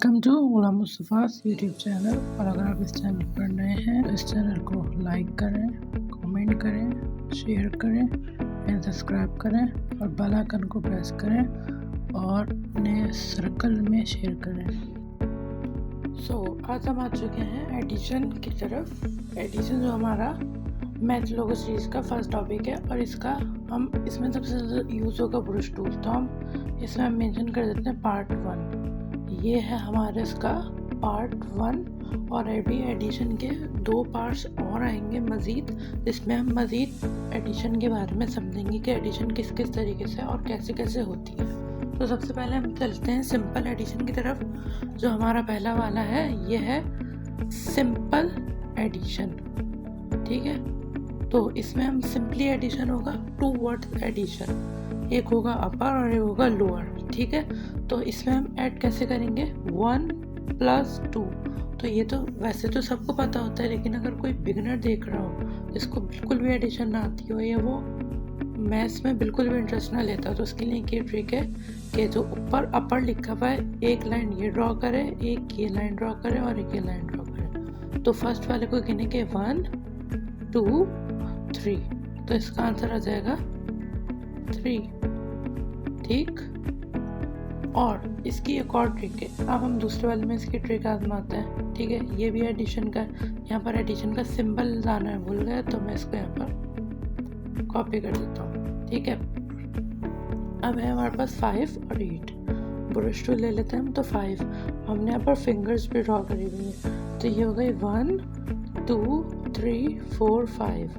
Welcome to Ghulam Mustafa's YouTube channel. और अगर आप इस चैनल पर नए हैं तो इस चैनल को लाइक करें, कमेंट करें, शेयर करें एंड सब्सक्राइब करें और बेल आइकन को प्रेस करें और अपने सर्कल में शेयर करें। आज हम आ चुके हैं एडिशन की तरफ। एडिशन जो हमारा मैथ लोगो सीरीज का फर्स्ट टॉपिक है और इसमें सबसे ज़्यादा यूज़ होगा ब्रश टूल, तो हम इसमें मेंशन कर देते हैं पार्ट 1। ये है हमारे इसका पार्ट 1 और अभी एडिशन के 2 पार्ट्स और आएंगे मज़ीद, जिसमें हम मज़ीद एडिशन के बारे में समझेंगे कि एडिशन किस किस तरीके से और कैसे कैसे होती है। तो सबसे पहले हम चलते हैं सिंपल एडिशन की तरफ। जो हमारा पहला वाला है ये है सिंपल एडिशन, ठीक है। तो इसमें हम सिंपली एडिशन होगा 2 वर्ड्स एडिशन, एक होगा अपर और एक होगा लोअर, ठीक है। तो इसमें हम ऐड कैसे करेंगे 1 + 2। तो ये तो वैसे तो सबको पता होता है, लेकिन अगर कोई बिगिनर देख रहा हो जिसको बिल्कुल भी एडिशन ना आती हो या वो मैथ्स में बिल्कुल भी इंटरेस्ट ना लेता, तो उसके लिए ये ट्रिक है कि जो ऊपर अपर लिखा हुआ है एक लाइन ये ड्रॉ करे, एक ये लाइन ड्रॉ करे और एक ये लाइन ड्रॉ करे। तो फर्स्ट वाले को गिनेंगे 1 2 3, तो इसका आंसर आ जाएगा 3, ठीक। और इसकी एक और ट्रिक है, अब हम दूसरे वाले में इसकी ट्रिक आजमाते हैं, ठीक है। ये भी एडिशन का, यहाँ पर एडिशन का सिंबल लाना है, भूल गए तो मैं इसको यहाँ पर कॉपी कर देता हूँ, ठीक है। अब है हमारे पास 5 और 8। ब्रश टूल ले लेते हैं हम। तो 5 हमने यहाँ पर फिंगर्स भी ड्रॉ करी हुई है, तो ये हो गई 1 2 3 4 5।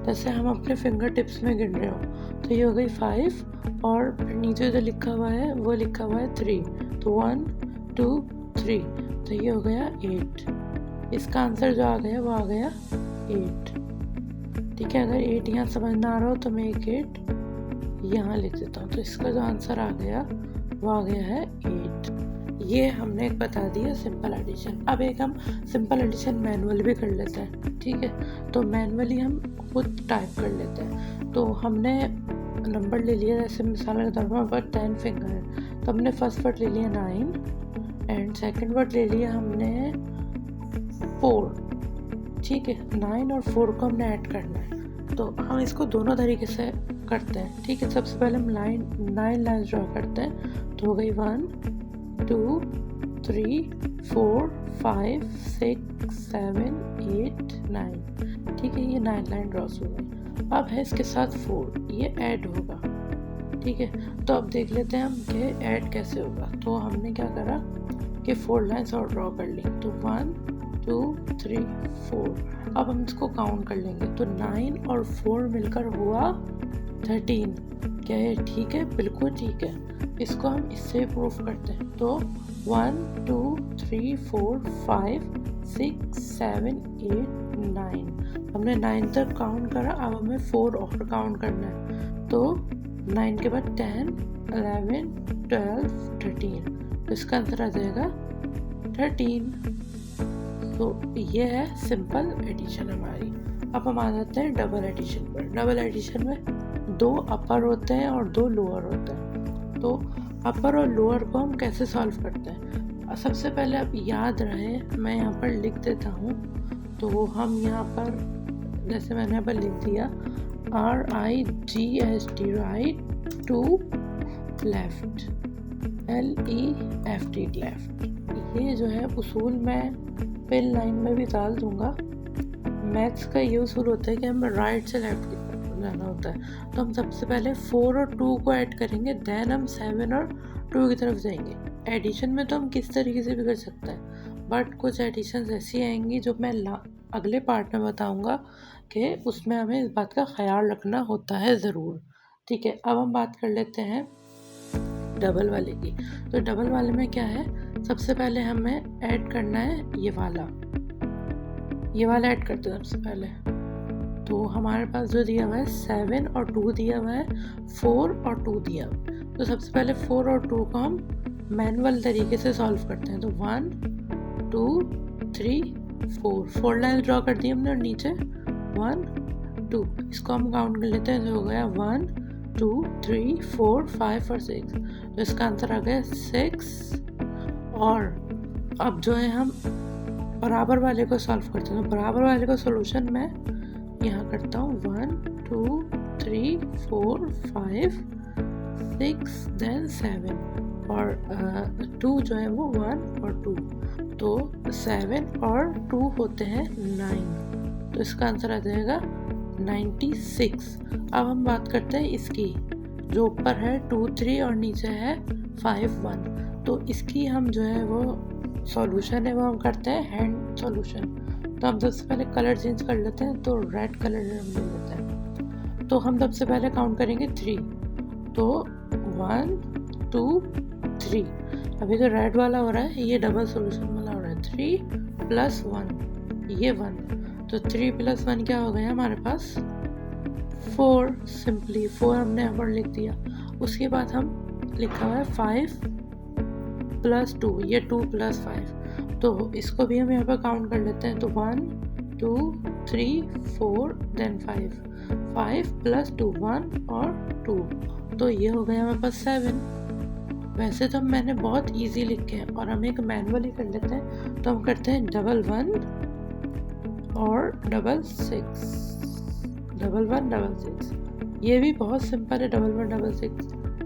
जैसे हम अपने फिंगर टिप्स में गिन रहे हो, तो ये हो गई 5 और फिर नीचे जो लिखा हुआ है वो लिखा हुआ है 3, तो 1 2 3, तो ये हो गया 8। इसका आंसर जो आ गया वो आ गया 8, ठीक है। अगर 8 यहाँ समझ ना आ रहा हो तो मैं एक 8 यहाँ लिख देता हूँ, तो इसका जो आंसर आ गया वो आ गया है 8। ये हमने एक बता दिया सिंपल एडिशन। अब एक हम सिंपल एडिशन मैनुअल भी कर लेते हैं, ठीक है। तो मैनुअली हम खुद टाइप कर लेते हैं। तो हमने नंबर ले लिया, जैसे मिसाल के तौर पर 10 फिंगर है, तो हमने फर्स्ट वर्ड ले लिया 9 एंड सेकंड वर्ड ले लिया हमने 4, ठीक है। 9 और 4 को हमने ऐड करना है, तो हम इसको दोनों तरीके से करते हैं, ठीक है। सबसे पहले हम 9 लाइन्स ड्रॉ करते हैं, तो हो गई 1 2 3 4 5 6 7 8 9, ठीक है। ये 9 लाइन ड्रॉस हो गई। अब है इसके साथ 4, ये ऐड होगा, ठीक है। तो अब देख लेते हैं हम कि ऐड कैसे होगा। तो हमने क्या करा कि 4 लाइन्स और ड्रॉ कर ली, तो 1 2 3 4। अब हम इसको काउंट कर लेंगे, तो 9 और 4 मिलकर हुआ 13। क्या ये ठीक है? बिल्कुल ठीक है। इसको हम इससे प्रूफ करते हैं, तो 1 2 3 4 5 6 7 8 9, हमने 9 तक काउंट करा। अब हमें 4 और काउंट करना है, तो 9 के बाद 10 11 12 13, तो इसका आंसर आ जाएगा 13। तो ये है सिंपल एडिशन हमारी। अब हम आ जाते हैं डबल एडिशन पर। डबल एडिशन में 2 अपर होते हैं और 2 लोअर होते हैं। तो अपर और लोअर को हम कैसे सॉल्व करते हैं, सबसे पहले अब याद रहे, मैं यहाँ पर लिख देता हूँ। तो हम यहाँ पर, जैसे मैंने यहाँ पर लिख दिया RIGHT, right, to left, LEFT, left. ये जो है उसूल मैं पिन लाइन में भी डाल दूंगा। मैथ्स का ये उसूल होता है कि हमें राइट से लेफ्ट की तरफ जाना होता है। तो हम सबसे पहले 4 और 2 को ऐड करेंगे, देन हम 7 और 2 की तरफ जाएंगे। एडिशन में तो हम किस तरीके से भी कर सकते हैं, बट कुछ एडिशन ऐसी आएंगी जो मैं अगले पार्ट में बताऊंगा कि उसमें हमें इस बात का ख्याल रखना होता है ज़रूर, ठीक है। अब हम बात कर लेते हैं डबल वाले की। तो डबल वाले में क्या है, सबसे पहले हमें ऐड करना है ये वाला ऐड करते हैं सबसे पहले। तो हमारे पास जो दिया हुआ है 7 और 2 दिया हुआ है, 4 और 2 दिया हुआ है। तो सबसे पहले 4 और 2 को हम मैनुअल तरीके से सॉल्व करते हैं। तो 1 2 3 4 लाइन ड्रॉ कर दी हमने और नीचे 1 2, इसको हम काउंट कर लेते हैं, जो हो गया 1 2 3 4 5 और 6। तो इसका आंसर आ गया 6 और अब जो है हम बराबर वाले को सॉल्व करते हैं। तो बराबर वाले का सॉल्यूशन मैं यहाँ करता हूँ 1 2 3 4 5 6 देन 7 और 2 जो है वो 1 और 2, तो 7 और 2 होते हैं 9, तो इसका आंसर आ जाएगा 96। अब हम बात करते हैं इसकी, जो ऊपर है 2 3 और नीचे है 5 1, तो इसकी हम जो है वो सॉल्यूशन है वो हम करते हैं हैंड सॉल्यूशन। तो हम सबसे पहले कलर चेंज कर लेते हैं, तो रेड कलर हम ले लेते हैं। तो हम सबसे पहले काउंट करेंगे 3, तो 1 2 3। अभी तो रेड वाला हो रहा है, ये डबल सॉल्यूशन वाला हो रहा है। 3 प्लस 1 ये 1, तो 3 प्लस 1 क्या हो गया हमारे पास 4, सिंपली 4 हमने यहाँ पर लिख दिया। उसके बाद हम लिखा हुआ है 5 प्लस 2, ये 2 प्लस 5, तो इसको भी हम यहाँ पर काउंट कर लेते हैं। तो 1 2 3 4 देन 5 प्लस 2 1 और 2, तो ये हो गया हमारे पास 7। वैसे तो मैंने बहुत इजी लिखे हैं और हम एक मैनुअली कर लेते हैं। तो हम करते हैं 1 1 और 6 1 1 6, ये भी बहुत सिंपल है। 1 1 6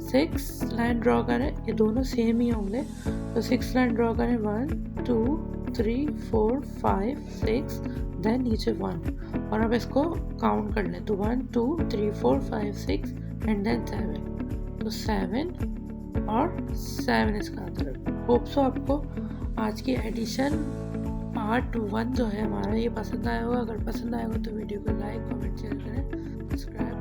6 लाइन ड्रॉ करें, ये दोनों सेम ही होंगे, तो 6 लाइन ड्रॉ करें 1 2 3 4 5 6 देन नीचे 1, और अब इसको काउंट कर लें। तो 1 2 3 4 5 6 एंड देन 7, तो 7 और 7 इसका आंसर। होप सो आपको आज की एडिशन पार्ट 1 जो है हमारा ये पसंद आया होगा। अगर पसंद आया हो तो वीडियो को लाइक कमेंट शेयर करें, सब्सक्राइब